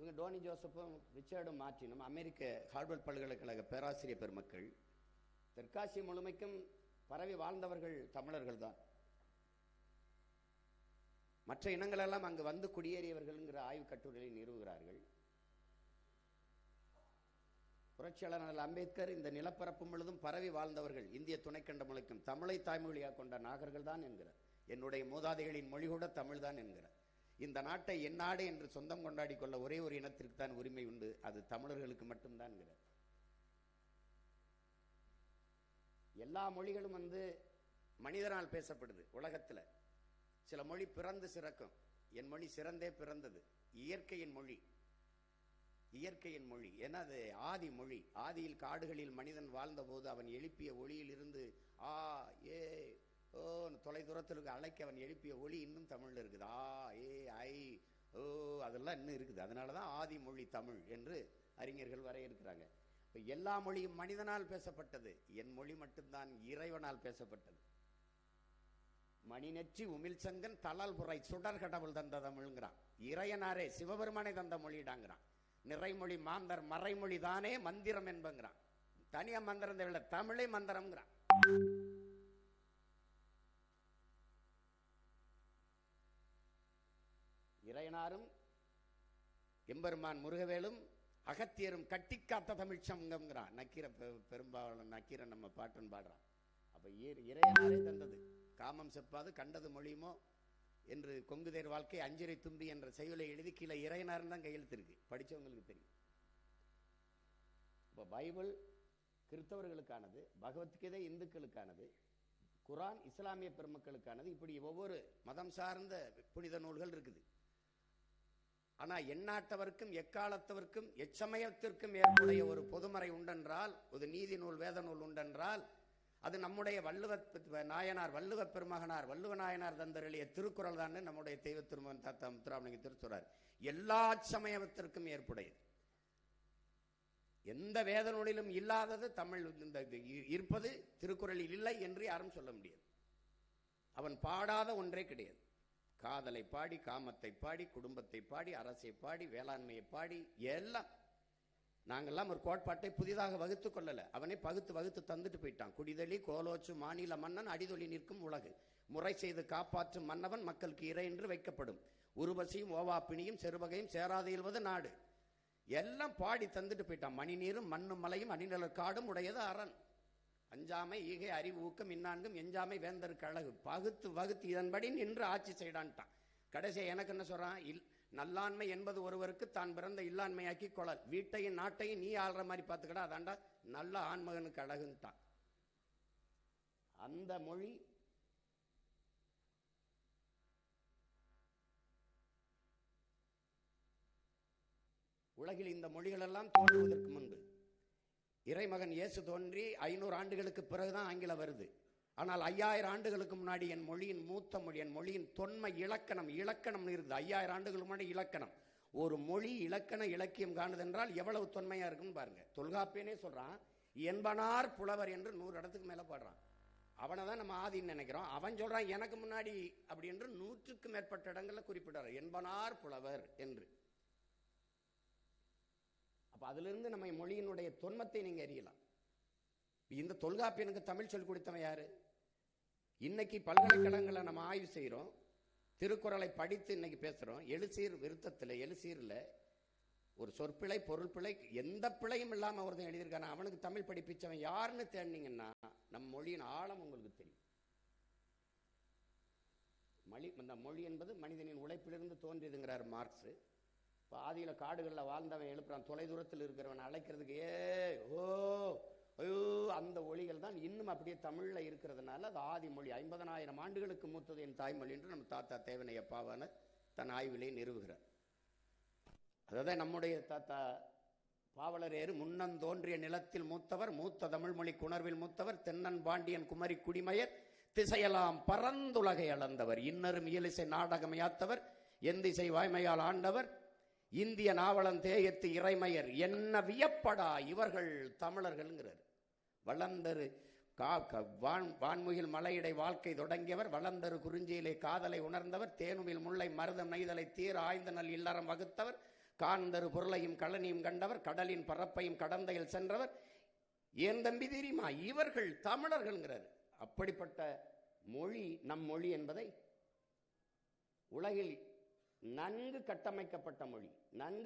இவங்க டோனி ஜோசப்பும் ரிச்சர்டும் மார்ட்டினும் அமெரிக்க ஹார்வர்ட் பல்கலைக்கழக பேராசிரியர் பெருமக்கள். தெற்காசிய முழுமைக்கும் பரவி வாழ்ந்தவர்கள் தமிழர்கள் தான். மற்ற இனங்களெல்லாம் அங்கு வந்து குடியேறியவர்கள்ங்கிற ஆய்வு கட்டுரையை நிறுவுகிறார்கள். புரட்சியாளர் அம்பேத்கர் இந்த நிலப்பரப்பு முழுதும் பரவி வாழ்ந்தவர்கள் இந்திய துணைக்கண்ட முழுக்கும் தமிழை தாய்மொழியாக கொண்ட நாகர்கள் தான் என்கிறார். என்னுடைய மூதாதைகளின் மொழி கூட தமிழ் தான் என்கிறார். இந்த நாட்டை என் நாடு என்று சொந்தம் கொண்டாடி கொள்ள ஒரே ஒரு இனத்திற்கு தான் உரிமை உண்டு, அது தமிழர்களுக்கு மட்டும்தான் என்கிறார். எல்லா மொழிகளும் மனிதனால் பேசப்படுது உலகத்துல. சில மொழி பிறந்து சிறக்கும். என் மொழி சிறந்தே பிறந்தது. இயற்கையின் மொழி, இயற்கையின் மொழி. ஏன்னா அது ஆதி மொழி. ஆதியில் காடுகளில் மனிதன் வாழ்ந்த போது அவன் எழுப்பிய ஒளியில் இருந்து ஆ ஏ ஓ தொலை தூரத்திற்கு அழைக்க அவன் எழுப்பிய ஒளி இன்னும் தமிழ்ல இருக்குது. ஆ ஏ ஐ ஓ அதெல்லாம் இன்னும் இருக்குது. அதனாலதான் ஆதி மொழி தமிழ் என்று அறிஞர்கள் வரையறுக்கிறாங்க. இப்ப எல்லா மொழியும் மனிதனால் பேசப்பட்டது. என் மொழி மட்டும்தான் இறைவனால் பேசப்பட்டது. மணிநெற்றி உமிழ் சங்கன் தலால் புரை சுடர் கடவுள் தந்த தமிழ்ங்கிறான். இறையனாரே சிவபெருமானை தந்த மொழிடாங்கிறான். நிறைமொழி மாந்தர் மறைமொழி தானே மந்திரம் என்பங்கிறான். தனியா மந்திரம் தேவையில்லை, தமிழே மந்திரம்ங்கிறான். இறையனாரும் எம்பெருமான் முருகவேலும் அகத்தியரும் கட்டி காத்த தமிழ் சங்கம்ங்கிறான். நக்கீர பெரும்பாலும் நக்கீரன் நம்ம பாட்டன் பாடுறான். அப்ப இறையனாரே தந்தது. காமம் செப்பாது கண்டது மொழியுமோ என்று கொங்குதேர் வாழ்க்கை அஞ்சிரை தும்பி என்ற செய்யுளை எழுதி கீழே இறையனார் தான் கையெழுத்து இருக்கு. படிச்சவங்களுக்கு தெரியும். இப்போ பைபிள் கிறிஸ்தவர்களுக்கானது, பகவத்கீதை இந்துக்களுக்கானது, குரான் இஸ்லாமிய பெருமக்களுக்கானது. இப்படி ஒவ்வொரு மதம் சார்ந்த புனித நூல்கள் இருக்குது. ஆனா எந்நாட்டவர்க்கும் எக்காலத்தவர்க்கும் எச்சமயத்திற்கும் ஏற்புடைய ஒரு பொதுமறை உண்டென்றால், ஒரு நீதி நூல் வேத நூல் உண்டென்றால், அது நம்முடைய நாயனார் வள்ளுவ பெருமகனார் வள்ளுவ நாயனார் தந்தருளிய திருக்குறள் தான். நம்முடைய தெய்வ திருமகன் தாத்தா முத்துராமலிங்க திருச்சுறார். எல்லா சமயத்திற்கும் ஏற்புடையது. எந்த வேத நூலிலும் இல்லாதது தமிழ் இருப்பது திருக்குறளில் இல்லை என்று யாரும் சொல்ல முடியாது. அவன் பாடாத ஒன்றே கிடையாது. காதலை பாடி, காமத்தை பாடி, குடும்பத்தை பாடி, அரசை பாடி, வேளாண்மையை பாடி, எல்லாம். நாங்கெல்லாம் ஒரு கோட்பாட்டை புதிதாக வகுத்து கொள்ளல. அவனை வகுத்து தந்துட்டு போயிட்டான். குடிதலி கோலோச்சு மாநில மன்னன் அடிதொலி நிற்கும் உலகு முறை செய்து காப்பாற்றும் மன்னவன் மக்களுக்கு இறை என்று வைக்கப்படும். உருவசியும் ஓவாப்பினியும் செருவகையும் சேராது இயல்வது நாடு. எல்லாம் பாடி தந்துட்டு போயிட்டான். மணி நீரும் மண்ணும் மலையும் அணிநிலர் காடும் உடையது அரண். அஞ்சாமை ஈகை அறிவு ஊக்கம் இன்னான்கும் எஞ்சாமை வேந்தருக்கு அழகு. வகுத்து இதன்படி நின்று ஆட்சி செய்டான்ட்டான். கடைசியா எனக்கு என்ன சொல்றான்? நல்லாண்மை என்பது ஒருவருக்கு தான் பிறந்த இல்லாண்மையாக்கி கொள்ளல். வீட்டையும் நாட்டையும் நீ ஆள்ற மாதிரி பார்த்துக்கடா, அதாண்டா நல்ல ஆண்மகனுக்கு அழகுன்ட்டான். அந்த மொழி உலகில் இந்த மொழிகள் எல்லாம் தோன்றுவதற்கு முன்பு இறைமகன் இயேசு தோன்றி 500 ஆண்டுகளுக்கு பிறகுதான் ஆங்கிலம் வருது. ஆனால் 5000 ஆண்டுகளுக்கு முன்னாடி என் மொழியின் மூத்த மொழி, என் மொழியின் தொன்மை இலக்கணம் இருக்குது. 5000 ஆண்டுகளுக்கு முன்னாடி இலக்கணம். ஒரு மொழி இலக்கண இலக்கியம் காணுதென்றால் எவ்வளவு தொன்மையா இருக்குன்னு பாருங்க. தொல்காப்பியனே சொல்றான் என்பனார் புலவர் என்று 100 இடத்துக்கு மேல பாடுறான். அவனை தான் நம்ம ஆதின்னு நினைக்கிறோம். அவன் சொல்றான் எனக்கு முன்னாடி அப்படி என்று 100க்கும் மேற்பட்ட இடங்கள்ல குறிப்பிடுறார் என்பனார் புலவர் என்று. அப்ப அதுல இருந்து நம்ம மொழியினுடைய தொன்மத்தை நீங்க அறியலாம். இந்த தொல்காப்பியனுக்கு தமிழ் சொல்லிக் கொடுத்தவன் யாரு? இன்னைக்கு பல்கலைக்கழகங்களை நம்ம ஆய்வு செய்யறோம், திருக்குறளை படித்து இன்னைக்கு பேசுறோம். எழுசீர் எழுசீர்ல ஒரு சொற்பிழை பொருள் பிழை எந்த பிழையும் இல்லாம ஒருத்தன் எழுதியிருக்கான. அவனுக்கு தமிழ் படிப்பிச்சவன் யாருன்னு தேடினீங்கன்னா நம் மொழியின் ஆழம் உங்களுக்கு தெரியும். இந்த மொழி என்பது மனிதனின் உழைப்பிலிருந்து தோன்றியதுங்கிறார் மார்க்ஸ். ஆதியில காடுகளில் வாழ்ந்தவன் எழுப்புறான், தொலை தூரத்தில் இருக்கிறவன் அழைக்கிறதுக்கு ஓ ஐயோ அந்த ஒளிகள் தான் இன்னும் அப்படியே தமிழ்ல இருக்கிறதுனால அது ஆதி மொழி. 50,000 ஆண்டுகளுக்கு மூத்தது என் தாய்மொழி என்று நம்ம தாத்தா தேவனைய பாவான தன் ஆய்விலே நிறுவுகிறார். அதாவது நம்முடைய தாத்தா பாவலரேறு முன்னந்தோன்றிய நிலத்தில் மூத்தவர், மூத்த தமிழ் மொழி குணர்வில் மூத்தவர், தென்னன் பாண்டியன் குமரி குடிமயர், திசையெல்லாம் பரந்துலகை அளந்தவர், இன்னரும் இயலிசை நாடகமையாத்தவர், எந்திசை வாய்மையால் ஆண்டவர், இந்திய நாவலன் தேயத்து இறைமையர், என்ன வியப்படா இவர்கள் தமிழர்கள்ங்கிறார். வளர்ந்தரு வான்முகில் மலையிடை வாழ்க்கை தொடங்கியவர், வளர்ந்தரு குறிஞ்சியிலே காதலை உணர்ந்தவர், தேனுமில் முல்லை மருதம் நெய்தலை தீர ஆய்ந்த நல் இல்லறம் வகுத்தவர், காந்தரு பொருளையும் கழனியும் கண்டவர், கடலின் பரப்பையும் கடந்தையில் சென்றவர், ஏன் தம்பி தெரியுமா இவர்கள் தமிழர்கள்ங்கிறார். அப்படிப்பட்ட மொழி நம் மொழி என்பதை உலகில் நன்கு கட்டமைக்கப்பட்ட மொழி, நன்கு